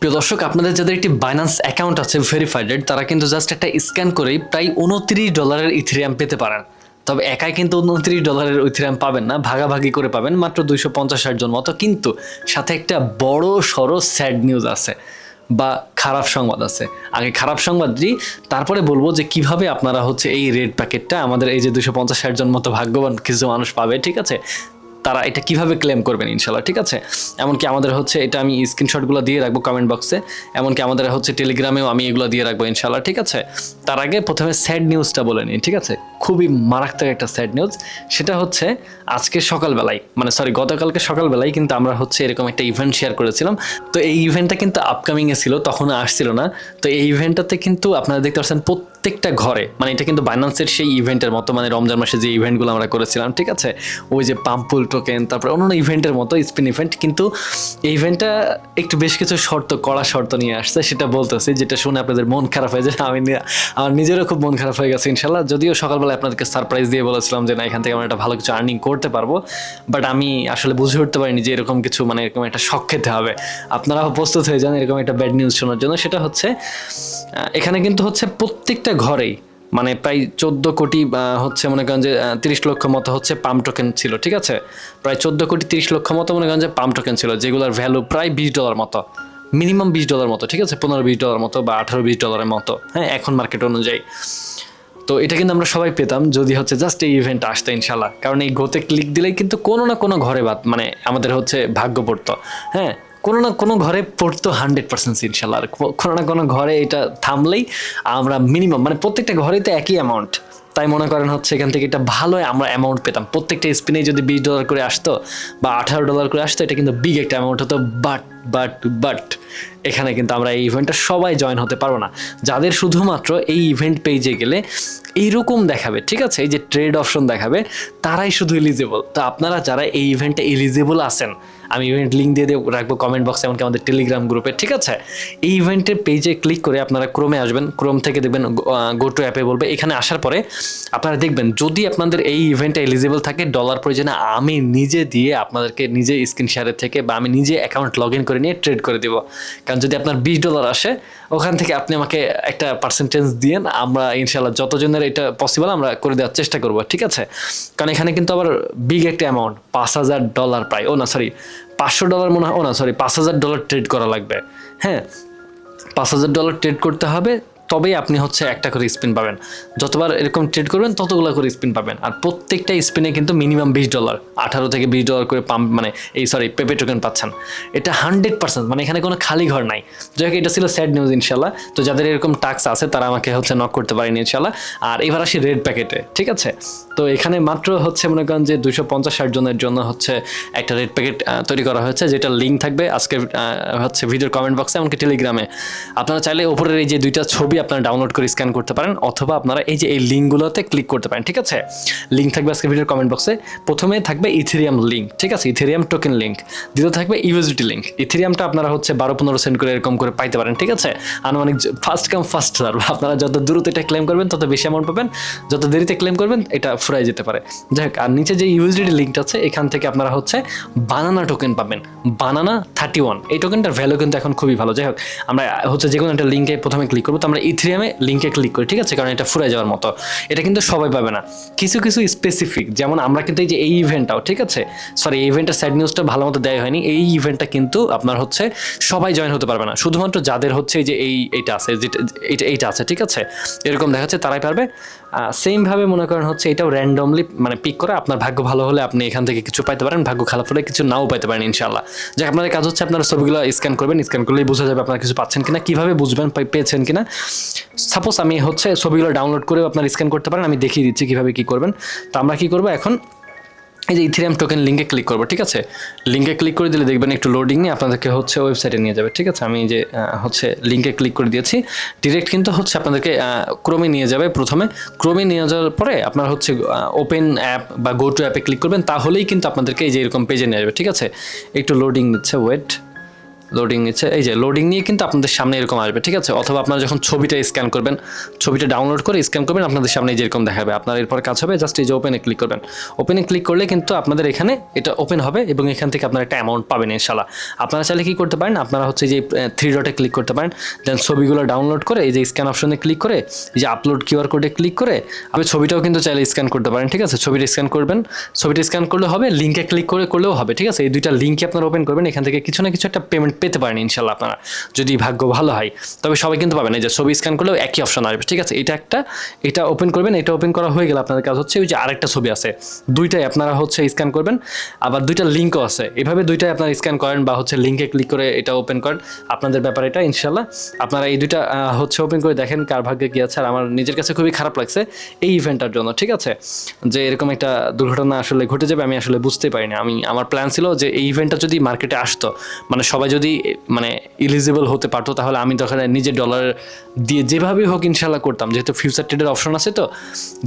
প্রিয় দর্শক, আপনাদের যাদের একটি বাইন্যান্স অ্যাকাউন্ট আছে ভেরিফাইড, তারা কিন্তু জাস্ট একটা স্ক্যান করেই প্রায় $29 ইথেরিয়াম পেতে পারেন। তবে একাই কিন্তু $29 ইথেরিয়াম পাবেন না, ভাগাভাগি করে পাবেন মাত্র 250-60 জন মতো। কিন্তু সাথে একটা বড় সড়ো স্যাড নিউজ আছে বা খারাপ সংবাদ আছে। আগে খারাপ সংবাদ দিই, তারপরে বলবো যে কিভাবে আপনারা হচ্ছে এই রেড প্যাকেটটা আমাদের এই যে 250-60 জন মতো ভাগ্যবান কিছু মানুষ পাবে, ঠিক আছে, তারা এটা কিভাবে ক্লেম করবেন ইনশাল্লাহ, ঠিক আছে। এমনকি আমাদের হচ্ছে এটা আমি স্ক্রিনশটগুলো দিয়ে রাখবো কমেন্ট বক্সে, এমনকি আমাদের হচ্ছে টেলিগ্রামেও আমি এগুলো দিয়ে রাখবো ইনশাল্লাহ, ঠিক আছে। তার আগে প্রথমে স্যাড নিউজটা বলে নিই, ঠিক আছে। খুবই মারাত্মক একটা স্যাড নিউজ। সেটা হচ্ছে আজকে সকালবেলায়, মানে সরি গতকালকে সকালবেলায় কিন্তু আমরা হচ্ছে এরকম একটা ইভেন্ট শেয়ার করেছিলাম। তো এই ইভেন্টটা কিন্তু আপকামিংয়ে ছিল, তখনও আসছিল না। তো এই ইভেন্টটাতে কিন্তু আপনারা দেখতে পাচ্ছেন প্রত্যেকটা ঘরে, মানে এটা কিন্তু বাইন্যান্সের সেই ইভেন্টের মতো, মানে রমজান মাসে যে ইভেন্টগুলো আমরা করেছিলাম, ঠিক আছে, ওই যে পাম্পুল টোকেন, তারপর অন্যান্য ইভেন্টের মতো স্পিন ইভেন্ট, কিন্তু এই ইভেন্টটা একটু বেশ কিছু কড়া শর্ত নিয়ে আসছে। সেটা বলতেছি, যেটা শুনে আপনাদের মন খারাপ হয়ে যায়। আমার নিজেরও খুব মন খারাপ হয়ে গেছে ইনশাল্লাহ। যদিও সকালবেলা আপনাদেরকে সারপ্রাইজ দিয়ে বলেছিলাম যে না, এখান থেকে আমরা একটা ভালো কিছু আর্নিং করতে পারবো, বাট আমি আসলে বুঝে উঠতে পারিনি যে এরকম কিছু, মানে এরকম একটা শখ খেতে হবে। আপনারাও প্রস্তুত হয়ে যান এরকম একটা ব্যাড নিউজ শোনার জন্য। সেটা হচ্ছে এখানে কিন্তু হচ্ছে প্রত্যেকটা ঘরেই, মানে প্রায় 14 কোটি হচ্ছে মনে করেন যে 30 লক্ষ মতো হচ্ছে পাম্প টোকেন ছিল, ঠিক আছে। প্রায় 14 কোটি 30 লক্ষ মতো মনে করেন যে পাম্প টোকেন ছিল, যেগুলোর ভ্যালু প্রায় $20 মতো, মিনিমাম $20 মতো, ঠিক আছে, $15-20 মতো বা $18-20 মতো, হ্যাঁ, এখন মার্কেট অনুযায়ী। তো এটা কিন্তু আমরা সবাই পেতাম যদি হচ্ছে জাস্ট এই ইভেন্ট আসতো ইনশাল্লাহ। কারণ এই গোতে ক্লিক দিলেই কিন্তু কোনো না কোনো ঘরে মানে আমাদের হচ্ছে ভাগ্য পড়তো, হ্যাঁ, কোনো না কোনো ঘরে পড়তো 100% ইনশাল্লাহ। আর কোনো না কোনো ঘরে এটা থামলেই আমরা মিনিমাম, মানে প্রত্যেকটা ঘরেই তো একই অ্যামাউন্ট, তাই মনে করেন হচ্ছে এখান থেকে এটা ভালো আমরা অ্যামাউন্ট পেতাম। প্রত্যেকটা স্পিনে যদি $20 করে আসতো বা $18 করে আসতো, এটা কিন্তু বিগ একটা অ্যামাউন্ট হতো। বাট এখানে কিন্তু আমরা এই ইভেন্টটা সবাই জয়েন হতে পারবো না। যাদের শুধুমাত্র এই ইভেন্ট পেজে গেলে এইরকম দেখাবে, ঠিক আছে, এই যে ট্রেড অপশন দেখাবে, তারাই শুধু এলিজিবল। তো আপনারা যারা এই ইভেন্টে এলিজিবল আছেন, আমি ইভেন্ট লিঙ্ক দিয়ে রাখবো কমেন্ট বক্সে, এমনকি আমাদের টেলিগ্রাম গ্রুপে, ঠিক আছে। এই ইভেন্টের পেজে ক্লিক করে আপনারা ক্রোমে আসবেন, ক্রোম থেকে দেখবেন গো টু অ্যাপে বলবে। এখানে আসার পরে আপনারা দেখবেন যদি আপনাদের এই ইভেন্টে এলিজিবল থাকে, ডলার প্রয়োজনে আমি নিজে দিয়ে আপনাদেরকে নিজে স্ক্রিন শেয়ারের থেকে বা আমি নিজে অ্যাকাউন্ট লগ ইন করে নিয়ে ট্রেড করে দেবো। কারণ যদি আপনার $20 আসে, ওখান থেকে আপনি আমাকে একটা পার্সেন্টেজ দিয়েন, আমরা ইনশাল্লাহ যতজনের এটা পসিবল আমরা করে দেওয়ার চেষ্টা করবো, ঠিক আছে। কারণ এখানে কিন্তু আবার বিগ একটা অ্যামাউন্ট, $5,000 প্রায়, ও না সরি $500 মনে হয়, ও না সরি $5,000 ট্রেড করা লাগবে, হ্যাঁ, $5,000 ট্রেড করতে হবে, তবেই আপনি হচ্ছে একটা করে স্পিন পাবেন। যতবার এরকম ট্রেড করবেন ততগুলো করে স্পিন পাবেন। আর প্রত্যেকটা স্পিনে কিন্তু মিনিমাম $20, $18-20 করে পাম্প, মানে এই সরি পেপে টোকেন পাচ্ছেন। এটা 100%, মানে এখানে কোনো খালি ঘর নাই। যাই হোক, এটা ছিল স্যাড নিউজ ইনশাল্লাহ। তো যাদের এরকম টাস্ক আছে তারা আমাকে হচ্ছে নক করতে পারেনি ইনশাল্লাহ। আর এবার আসি রেড প্যাকেটে, ঠিক আছে। তো এখানে মাত্র হচ্ছে মনে করেন যে 250-60 জনের জন্য হচ্ছে একটা রেড প্যাকেট তৈরি করা হয়েছে, যেটা লিঙ্ক থাকবে আজকে হচ্ছে ভিডিওর কমেন্ট বক্সে, এমনকি টেলিগ্রামে। আপনারা চাইলে উপরের এই যে দুইটা ছবি আপনারা ডাউনলোড করে স্ক্যান করতে পারেন, অথবা আপনারা এই যে এই লিঙ্কগুলোতে ক্লিক করতে পারেন, ঠিক আছে। লিঙ্ক থাকবে আজকে ভিডিওর কমেন্ট বক্সে। প্রথমে থাকবে ইথেরিয়াম লিঙ্ক, ঠিক আছে, ইথেরিয়াম টোকেন লিঙ্ক। দ্বিতীয় থাকবে ইউএসডিটি লিঙ্ক। ইথেরিয়ামটা আপনারা হচ্ছে 12-15 সেন্ট করে এরকম করে পাইতে পারেন, ঠিক আছে। আনুমানিক ফার্স্ট কাম ফার্স্ট সার্ভ, আপনারা যত দ্রুত এটা ক্লেম করবেন তত বেশি অ্যামাউন্ট পাবেন, যত দেরিতে ক্লেম করবেন এটা ফুরাই যেতে পারে। যাই হোক, আর নিচে যে ইউএসডিটি লিঙ্কটা আছে, এখান থেকে আপনারা হচ্ছে বানানা টোকেন পাবেন, বানানা 31। এই টোকেনটার ভ্যালু কিন্তু এখন খুবই ভালো। যাই হোক, আমরা হচ্ছে যে কোনো একটা লিঙ্কে প্রথমে ক্লিক করবো। তো আমরা ইথেরিয়ামে লিঙ্কে ক্লিক করি, ঠিক আছে, কারণ এটা ফুরাই যাওয়ার মতো। এটা কিন্তু সবাই পাবে না, কিছু কিছু স্পেসিফিক, যেমন আমরা কিন্তু এই যে এই ইভেন্টটাও, ঠিক আছে, সরি এই ইভেন্টের সাইড নিউজটা ভালো মতো দেওয়া হয়নি। এই ইভেন্টটা কিন্তু আপনার হচ্ছে সবাই জয়েন হতে পারবে না, শুধুমাত্র যাদের হচ্ছে এই যে এইটা আছে, যেটা এইটা আছে, ঠিক আছে, এরকম দেখাচ্ছে তারাই পারবে। সেমভাবে মনে করেন হচ্ছে এটাও র্যান্ডমলি মানে পিক করা। আপনার ভাগ্য ভালো হলে আপনি এখান থেকে কিছু পাইতে পারেন, ভাগ্য খারাপ হলে কিছু নাও পাইতে পারেন ইনশাল্লাহ। যাক, আপনাদের কাজ হচ্ছে আপনারা ছবিগুলো স্ক্যান করবেন, স্ক্যান করলেই বোঝা যাবে আপনারা কিছু পাচ্ছেন কিনা। কিভাবে বুঝবেন পেয়েছেন কিনা? সাপোজ আমি হচ্ছে ছবিগুলো ডাউনলোড করে আপনারা স্ক্যান করতে পারেন, আমি দেখিয়ে দিচ্ছি কিভাবে কি করবেন। তো আমরা কি করবো এখন, এই যে ইথেরিয়াম টোকেন লিঙ্কে ক্লিক করবো, ঠিক আছে। লিঙ্কে ক্লিক করে দিলে দেখবেন একটু লোডিং নিয়ে আপনাদেরকে হচ্ছে ওয়েবসাইটে নিয়ে যাবে, ঠিক আছে। আমি যে হচ্ছে লিঙ্কে ক্লিক করে দিয়েছি, ডিরেক্ট কিন্তু হচ্ছে আপনাদেরকে ক্রোমে নিয়ে যাবে। প্রথমে ক্রোমে নিয়ে যাওয়ার পরে আপনার হচ্ছে ওপেন অ্যাপ বা গো টু অ্যাপে ক্লিক করবেন, তাহলেই কিন্তু আপনাদেরকে এই যে এরকম পেজে নিয়ে যাবে, ঠিক আছে। একটু লোডিং নিচ্ছে, ওয়েট। লোডিং নিচ্ছে, এই যে লোডিং নিয়ে কিন্তু আপনাদের সামনে এরকম আসবে, ঠিক আছে। অথবা আপনারা যখন ছবিটা স্ক্যান করবেন, ছবিটা ডাউনলোড করে স্ক্যান করবেন, আপনাদের সামনে যেরকম দেখাবে, আপনার এরপর কাজ হবে জাস্ট এই যে ওপেনে ক্লিক করবেন। ওপেনে ক্লিক করলে কিন্তু আপনাদের এখানে এটা ওপেন হবে এবং এখান থেকে আপনারা একটা অ্যামাউন্ট পাবেন ইনশাল্লাহ। আপনারা চাইলে কি করতে পারেন, আপনারা হচ্ছে যে 3 ডটে ক্লিক করতে পারেন, দেন ছবিগুলো ডাউনলোড করে এই যে স্ক্যান অপশনে ক্লিক করে এই যে আপলোড কিউআর কোডে ক্লিক করে আপনি ছবিটাও কিন্তু চাইলে স্ক্যান করতে পারেন, ঠিক আছে। ছবিটা স্ক্যান করবেন, ছবিটা স্ক্যান করলে হবে, লিঙ্কে ক্লিক করলেও হবে, ঠিক আছে। এই দুইটা লিঙ্কে আপনারা ওপেন করবেন, এখান থেকে কিছু না কিছু একটা পেমেন্ট পেতে পারেন ইনশাল্লাহ আপনারা, যদি ভাগ্য ভালো হয়। তবে সবাই কিন্তু পাবেন, এই যে ছবি স্ক্যান করলেও একই অপশন আসবে, ঠিক আছে। এটা ওপেন করবেন, এটা ওপেন করা হয়ে গেলে আপনাদের কাজ হচ্ছে ওই যে আরেকটা ছবি আছে, দুইটাই আপনারা হচ্ছে স্ক্যান করবেন, আবার দুইটা লিঙ্কও আছে, এভাবে দুইটাই আপনারা স্ক্যান করেন বা হচ্ছে লিঙ্কে ক্লিক করে এটা ওপেন করেন, আপনাদের ব্যাপার এটা ইনশাল্লাহ। আপনারা এই দুইটা হচ্ছে ওপেন করে দেখেন কার ভাগ্যে কী আছে। আর আমার নিজের কাছে খুবই খারাপ লাগছে এই ইভেন্টটার জন্য, ঠিক আছে, যে এরকম একটা দুর্ঘটনা আসলে ঘটে যাবে আমি আসলে বুঝতেই পারিনি। আমার প্ল্যান ছিল যে এই ইভেন্টটা যদি মার্কেটে আসতো, মানে সবাই যদি মানে ইলিজিবল হতে পারতো, তাহলে আমি তখন নিজের ডলার দিয়ে যেভাবেই হোক ইনশাল্লাহ করতাম, যেহেতু ফিউচার ট্রেডের অপশন আছে, তো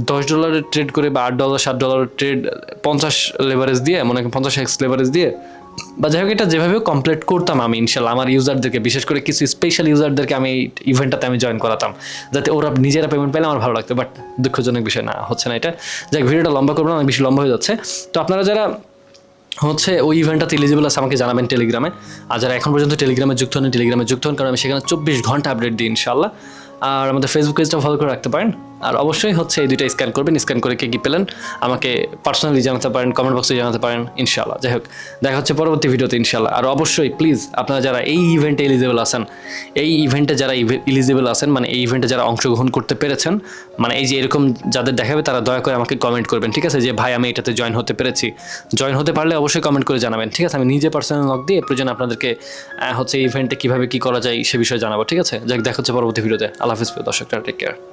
$10 ট্রেড করে বা $8 $7 ট্রেড 50 লেভারেজ দিয়ে, মনে করেন 50x লেভারেজ দিয়ে বা যাই হোক এটা যেভাবে কমপ্লিট করতাম আমি ইনশাল্লাহ। আমার ইউজারদেরকে, বিশেষ করে কিছু স্পেশাল ইউজারদেরকে আমি এই ইভেন্টটাতে আমি জয়েন করাতাম, যাতে ওরা নিজেরা পেমেন্ট পেলে আমার ভালো লাগতো। বাট দুঃখজনক বিষয় না, হচ্ছে না এটা। যাই ভিডিওটা লম্বা করবো না, অনেক বেশি লম্বা হয়ে যাচ্ছে। তো আপনারা যারা হচ্ছে ওই ইভেন্টটাতে এলিজিবল আছে আমাকে জানাবেন টেলিগ্রামে। আর যারা এখন পর্যন্ত টেলিগ্রামে যুক্ত হন, টেলিগ্রামে যুক্ত হন, কারণ আমি সেখানে 24 ঘন্টা আপডেট দিই ইনশাল্লাহ। আর আমাদের ফেসবুক পেজটা ফলো করে রাখতে পারেন। আর অবশ্যই হচ্ছে এই দুইটা স্ক্যান করবেন, স্ক্যান করে কে কী পেলেন আমাকে পার্সোনালি জানাতে পারেন, কমেন্ট বক্সে জানাতে পারেন ইনশাল্লাহ। যাই হোক, দেখা হচ্ছে পরবর্তী ভিডিওতে ইনশাল্লাহ। আর অবশ্যই প্লিজ আপনারা যারা এই ইভেন্টে এলিজিবল আছেন, এই ইভেন্টে যারা এলিজিবল আছেন, মানে এই ইভেন্টে যারা অংশগ্রহণ করতে পেরেছেন, মানে এই যে এরকম যাদের দেখাবে, তারা দয়া করে আমাকে কমেন্ট করবেন, ঠিক আছে, যে ভাই আমি এটাতে জয়েন হতে পেরেছি। জয়েন হতে পারলে অবশ্যই কমেন্ট করে জানাবেন, ঠিক আছে। আমি নিজে পার্সোনাল লগ দিয়ে প্রয়োজন আপনাদেরকে হচ্ছে এই ইভেন্টে কীভাবে কী করা যায় সে বিষয়ে জানাবো, ঠিক আছে। যাক, দেখা হচ্ছে পরবর্তী ভিডিওতে। আল্লাহ হাফিজ দর্শকরা, টেক কেয়ার।